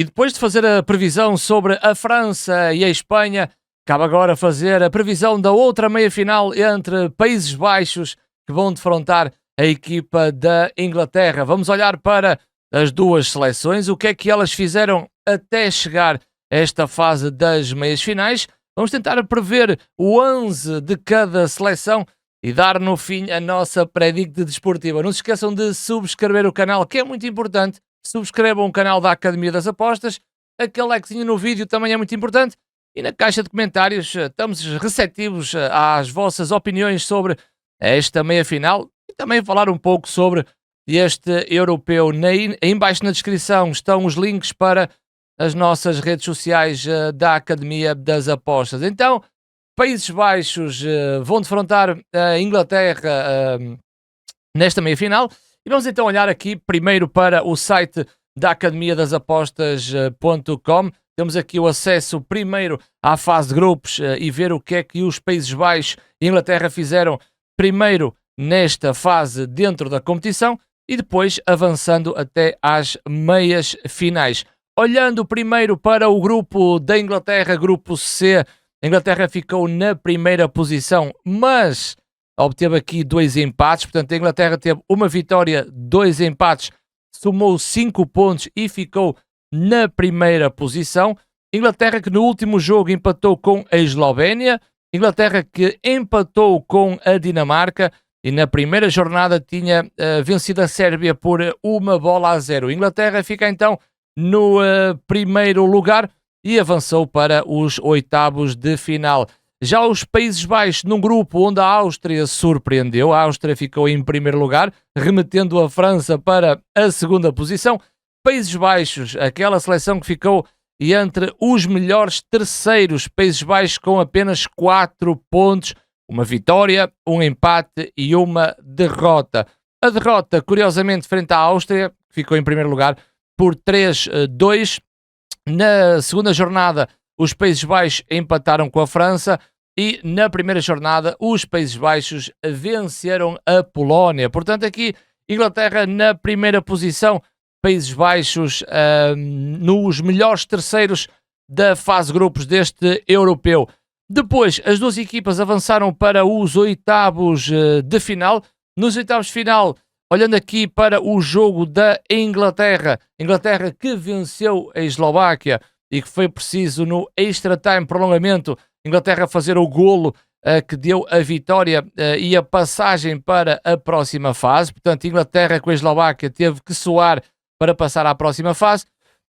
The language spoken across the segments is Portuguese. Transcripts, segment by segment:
E depois de fazer a previsão sobre a França e a Espanha, cabe agora fazer a previsão da outra meia-final entre Países Baixos, que vão defrontar a equipa da Inglaterra. Vamos olhar para as duas seleções, o que é que elas fizeram até chegar a esta fase das meias-finais. Vamos tentar prever o 11 de cada seleção e dar no fim a nossa predict desportiva. Não se esqueçam de subscrever o canal, que é muito importante. Subscrevam o canal da Academia das Apostas. Aquele likezinho no vídeo também é muito importante. E na caixa de comentários estamos receptivos às vossas opiniões sobre esta meia-final e também falar um pouco sobre este europeu. Em baixo na descrição estão os links para as nossas redes sociais da Academia das Apostas. Então, Países Baixos vão defrontar a Inglaterra nesta meia-final. E vamos então olhar aqui primeiro para o site da Academia das Apostas.com. Temos aqui o acesso primeiro à fase de grupos e ver o que é que os Países Baixos e Inglaterra fizeram primeiro nesta fase dentro da competição e depois avançando até às meias finais. Olhando primeiro para o grupo da Inglaterra, grupo C, a Inglaterra ficou na primeira posição, mas obteve aqui 2 empates, portanto a Inglaterra teve uma vitória, 2 empates, somou 5 pontos e ficou na primeira posição. Inglaterra que no último jogo empatou com a Eslovénia, Inglaterra que empatou com a Dinamarca e na primeira jornada tinha vencido a Sérvia por 1-0. Inglaterra fica então no primeiro lugar e avançou para os oitavos de final. Já os Países Baixos, num grupo onde a Áustria surpreendeu, a Áustria ficou em primeiro lugar, remetendo a França para a segunda posição. Países Baixos, aquela seleção que ficou entre os melhores terceiros, Países Baixos com apenas 4 pontos, uma vitória, um empate e uma derrota. A derrota, curiosamente, frente à Áustria, que ficou em primeiro lugar por 3-2. Na segunda jornada, os Países Baixos empataram com a França e na primeira jornada os Países Baixos venceram a Polónia. Portanto, aqui Inglaterra na primeira posição, Países Baixos nos melhores terceiros da fase de grupos deste europeu. Depois, as duas equipas avançaram para os oitavos de final. Nos oitavos de final, olhando aqui para o jogo da Inglaterra que venceu a Eslováquia e que foi preciso no extra time prolongamento, Inglaterra fazer o golo que deu a vitória e a passagem para a próxima fase. Portanto, Inglaterra com a Eslováquia teve que suar para passar à próxima fase.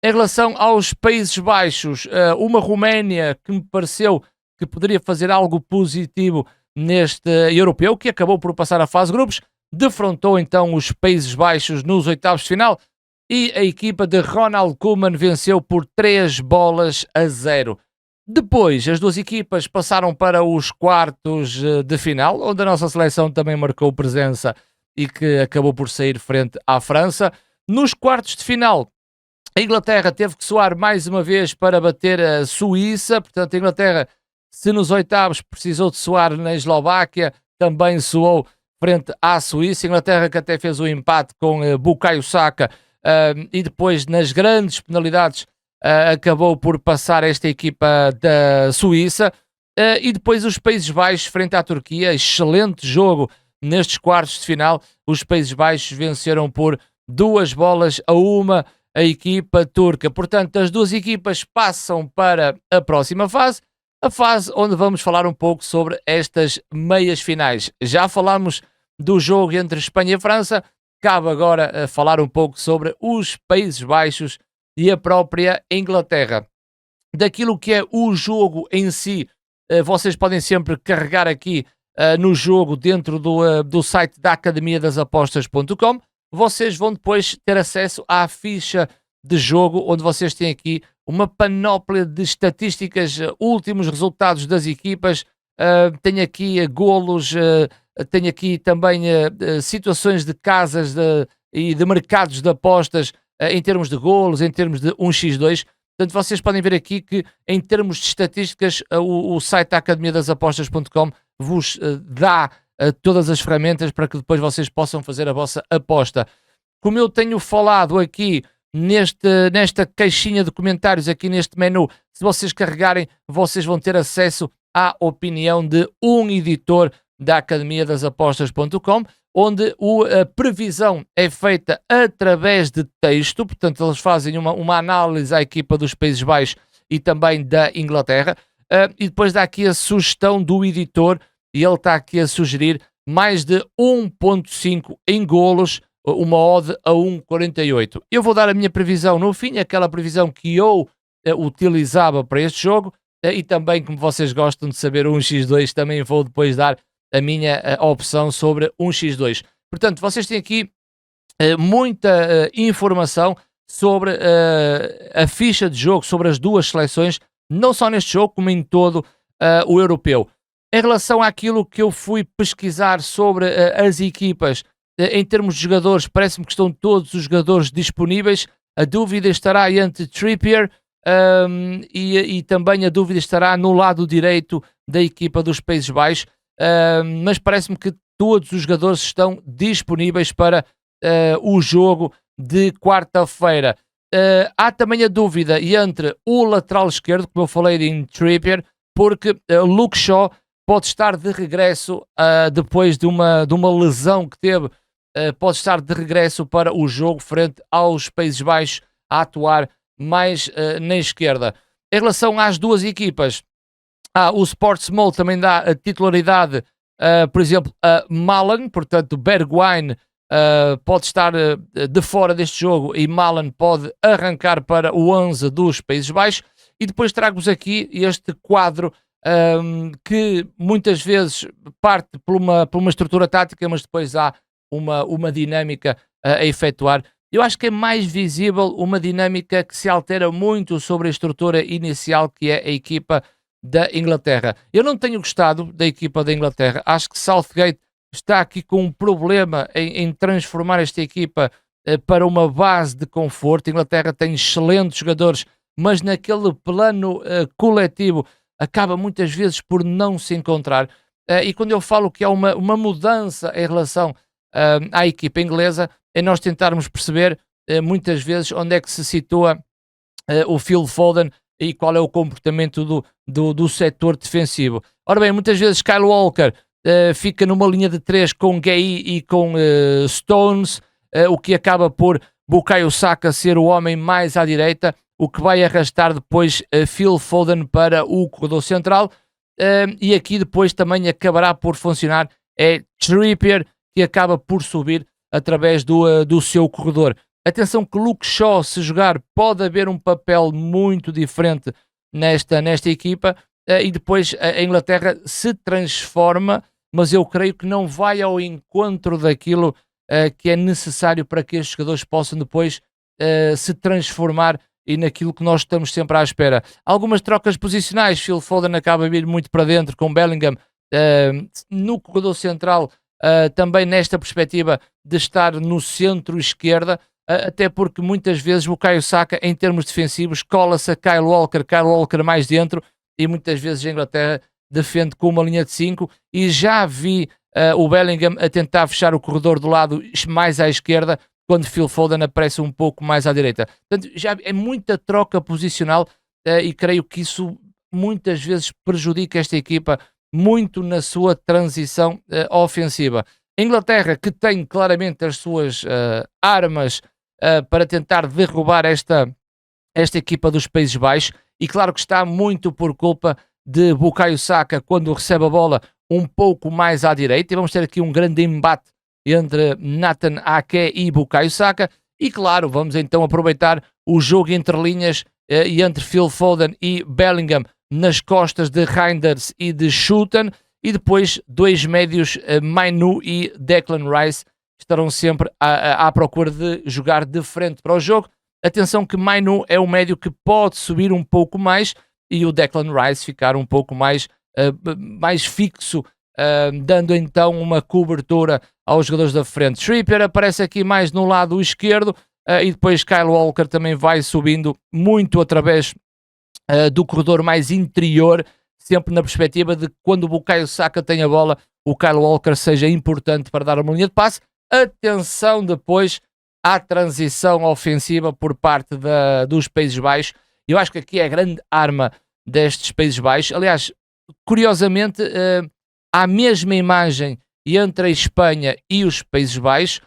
Em relação aos Países Baixos, uma Roménia que me pareceu que poderia fazer algo positivo neste europeu, que acabou por passar a fase de grupos, defrontou então os Países Baixos nos oitavos de final e a equipa de Ronald Koeman venceu por 3-0. Depois, as duas equipas passaram para os quartos de final, onde a nossa seleção também marcou presença e que acabou por sair frente à França. Nos quartos de final, a Inglaterra teve que suar mais uma vez para bater a Suíça. Portanto, a Inglaterra, se nos oitavos precisou de suar na Eslováquia, também suou frente à Suíça. A Inglaterra que até fez o empate com Bukayo Saka e depois nas grandes penalidades acabou por passar esta equipa da Suíça. E depois os Países Baixos frente à Turquia, excelente jogo nestes quartos de final. Os Países Baixos venceram por 2-1 a equipa turca. Portanto, as duas equipas passam para a próxima fase, a fase onde vamos falar um pouco sobre estas meias finais. Já falámos do jogo entre Espanha e França, cabe agora falar um pouco sobre os Países Baixos e a própria Inglaterra. Daquilo que é o jogo em si, vocês podem sempre carregar aqui no jogo dentro do site da Academia das Apostas.com. Vocês vão depois ter acesso à ficha de jogo, onde vocês têm aqui uma panóplia de estatísticas, últimos resultados das equipas, tem aqui golos, tem aqui também situações de casas e de mercados de apostas em termos de golos, em termos de 1x2. Portanto, vocês podem ver aqui que em termos de estatísticas o site da Academia das Apostas.com vos dá todas as ferramentas para que depois vocês possam fazer a vossa aposta. Como eu tenho falado aqui nesta caixinha de comentários aqui neste menu. Se vocês carregarem, vocês vão ter acesso à opinião de um editor da Academia das Apostas.com, onde a previsão é feita através de texto, portanto eles fazem uma análise à equipa dos Países Baixos e também da Inglaterra, e depois dá aqui a sugestão do editor, e ele está aqui a sugerir mais de 1.5 em golos, uma odd a 1.48. Eu vou dar a minha previsão no fim, aquela previsão que eu utilizava para este jogo, e também, como vocês gostam de saber, 1x2, também vou depois dar a minha opção sobre 1x2. Portanto, vocês têm aqui muita informação sobre a ficha de jogo, sobre as duas seleções, não só neste jogo, como em todo o europeu. Em relação àquilo que eu fui pesquisar sobre as equipas, em termos de jogadores, parece-me que estão todos os jogadores disponíveis. A dúvida estará entre Trippier e também a dúvida estará no lado direito da equipa dos Países Baixos, mas parece-me que todos os jogadores estão disponíveis para o jogo de quarta-feira. Há também a dúvida entre o lateral esquerdo, como eu falei em Trippier, porque Luke Shaw pode estar de regresso depois de uma lesão que teve, pode estar de regresso para o jogo frente aos Países Baixos, a atuar mais na esquerda. Em relação às duas equipas, o Sportsmall também dá a titularidade, por exemplo, a Malen, portanto Bergwijn pode estar de fora deste jogo e Malen pode arrancar para o 11 dos Países Baixos. E depois trago-vos aqui este quadro que muitas vezes parte por uma estrutura tática, mas depois há uma dinâmica a efetuar. Eu acho que é mais visível uma dinâmica que se altera muito sobre a estrutura inicial, que é a equipa da Inglaterra. Eu não tenho gostado da equipa da Inglaterra. Acho que Southgate está aqui com um problema em transformar esta equipa para uma base de conforto. A Inglaterra tem excelentes jogadores, mas naquele plano coletivo acaba muitas vezes por não se encontrar. E quando eu falo que há uma mudança em relação à equipa inglesa, é nós tentarmos perceber muitas vezes onde é que se situa o Phil Foden e qual é o comportamento do setor defensivo. Ora bem, muitas vezes Kyle Walker fica numa linha de 3 com Gay e com Stones, o que acaba por Bukayo Saka ser o homem mais à direita, o que vai arrastar depois Phil Foden para o corredor central, e aqui depois também acabará por funcionar Trippier, que acaba por subir através do seu corredor. Atenção que Luke Shaw, se jogar, pode haver um papel muito diferente nesta equipa, e depois a Inglaterra se transforma, mas eu creio que não vai ao encontro daquilo que é necessário para que estes jogadores possam depois se transformar e naquilo que nós estamos sempre à espera. Algumas trocas posicionais, Phil Foden acaba a vir muito para dentro com Bellingham no corredor central, também nesta perspectiva de estar no centro-esquerda, até porque muitas vezes o Bukayo Saka, em termos defensivos, cola-se a Kyle Walker mais dentro, e muitas vezes a Inglaterra defende com uma linha de 5, e já vi o Bellingham a tentar fechar o corredor do lado mais à esquerda, quando Phil Foden aparece um pouco mais à direita. Portanto, já é muita troca posicional, e creio que isso muitas vezes prejudica esta equipa muito na sua transição ofensiva. A Inglaterra, que tem claramente as suas armas para tentar derrubar esta equipa dos Países Baixos, e claro que está muito por culpa de Bukayo Saka quando recebe a bola um pouco mais à direita, e vamos ter aqui um grande embate entre Nathan Ake e Bukayo Saka, e claro, vamos então aproveitar o jogo entre linhas e entre Phil Foden e Bellingham nas costas de Reinders e de Schutten, e depois dois médios, Mainu e Declan Rice, estarão sempre à procura de jogar de frente para o jogo. Atenção que Mainu é um médio que pode subir um pouco mais e o Declan Rice ficar um pouco mais fixo, dando então uma cobertura aos jogadores da frente. Trippier aparece aqui mais no lado esquerdo, e depois Kyle Walker também vai subindo muito através do corredor mais interior, sempre na perspectiva de que quando o Bukayo Saka tem a bola, o Kyle Walker seja importante para dar uma linha de passe. Atenção depois à transição ofensiva por parte dos Países Baixos. Eu acho que aqui é a grande arma destes Países Baixos. Aliás, curiosamente, há a mesma imagem entre a Espanha e os Países Baixos.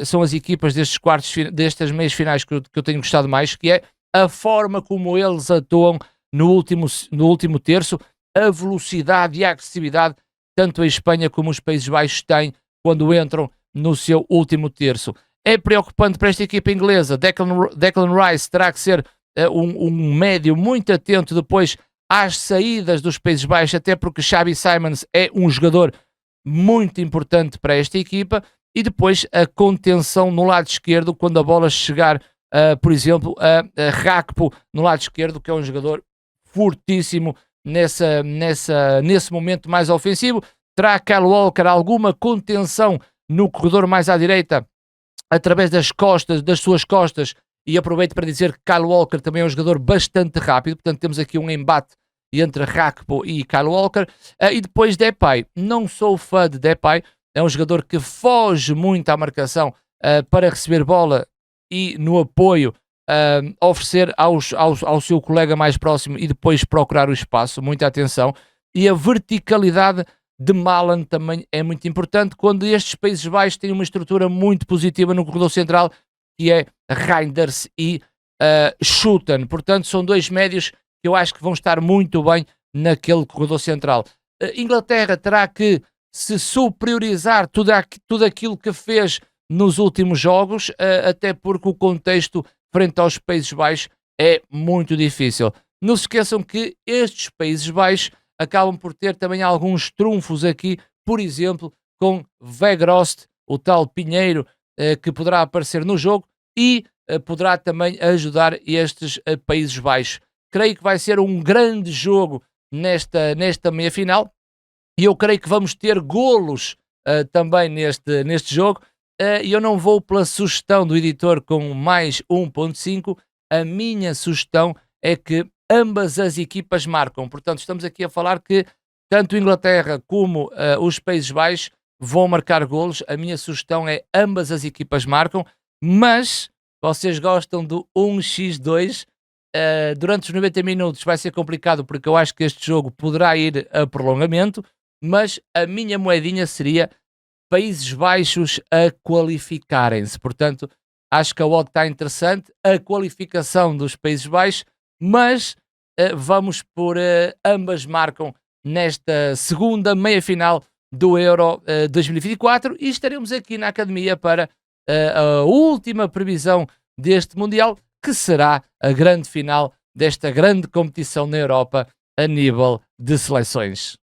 São as equipas destas meias finais que eu tenho gostado mais, que é a forma como eles atuam no último terço, a velocidade e a agressividade tanto a Espanha como os Países Baixos têm quando entram no seu último terço. É preocupante para esta equipa inglesa. Declan Rice terá que ser um médio muito atento depois às saídas dos Países Baixos, até porque Xavi Simons é um jogador muito importante para esta equipa. E depois a contenção no lado esquerdo, quando a bola chegar, por exemplo, a Rakpo no lado esquerdo, que é um jogador fortíssimo nesse momento mais ofensivo. Terá Kyle Walker alguma contenção no corredor mais à direita, através das suas costas, e aproveito para dizer que Kyle Walker também é um jogador bastante rápido, portanto temos aqui um embate entre Rakpo e Kyle Walker. E depois Depay. Não sou fã de Depay, é um jogador que foge muito à marcação para receber bola e no apoio oferecer ao seu colega mais próximo e depois procurar o espaço. Muita atenção. E a verticalidade de Malen também é muito importante quando estes Países Baixos têm uma estrutura muito positiva no corredor central, que é Reinders e Schouten. Portanto, são dois médios que eu acho que vão estar muito bem naquele corredor central. Inglaterra terá que se superiorizar tudo aquilo que fez nos últimos jogos, até porque o contexto frente aos Países Baixos é muito difícil. Não se esqueçam que estes Países Baixos acabam por ter também alguns trunfos aqui, por exemplo, com Weghorst, o tal Pinheiro, que poderá aparecer no jogo e poderá também ajudar estes Países Baixos. Creio que vai ser um grande jogo nesta meia-final. E eu creio que vamos ter golos também neste jogo. E eu não vou pela sugestão do editor com mais 1.5. A minha sugestão é que ambas as equipas marcam. Portanto, estamos aqui a falar que tanto a Inglaterra como os Países Baixos vão marcar golos. A minha sugestão é ambas as equipas marcam. Mas vocês gostam do 1x2. Durante os 90 minutos vai ser complicado, porque eu acho que este jogo poderá ir a prolongamento. Mas a minha moedinha seria Países Baixos a qualificarem-se. Portanto, acho que a odd está interessante, a qualificação dos Países Baixos, mas vamos por ambas marcam nesta segunda meia-final do Euro 2024 e estaremos aqui na Academia para a última previsão deste Mundial, que será a grande final desta grande competição na Europa a nível de seleções.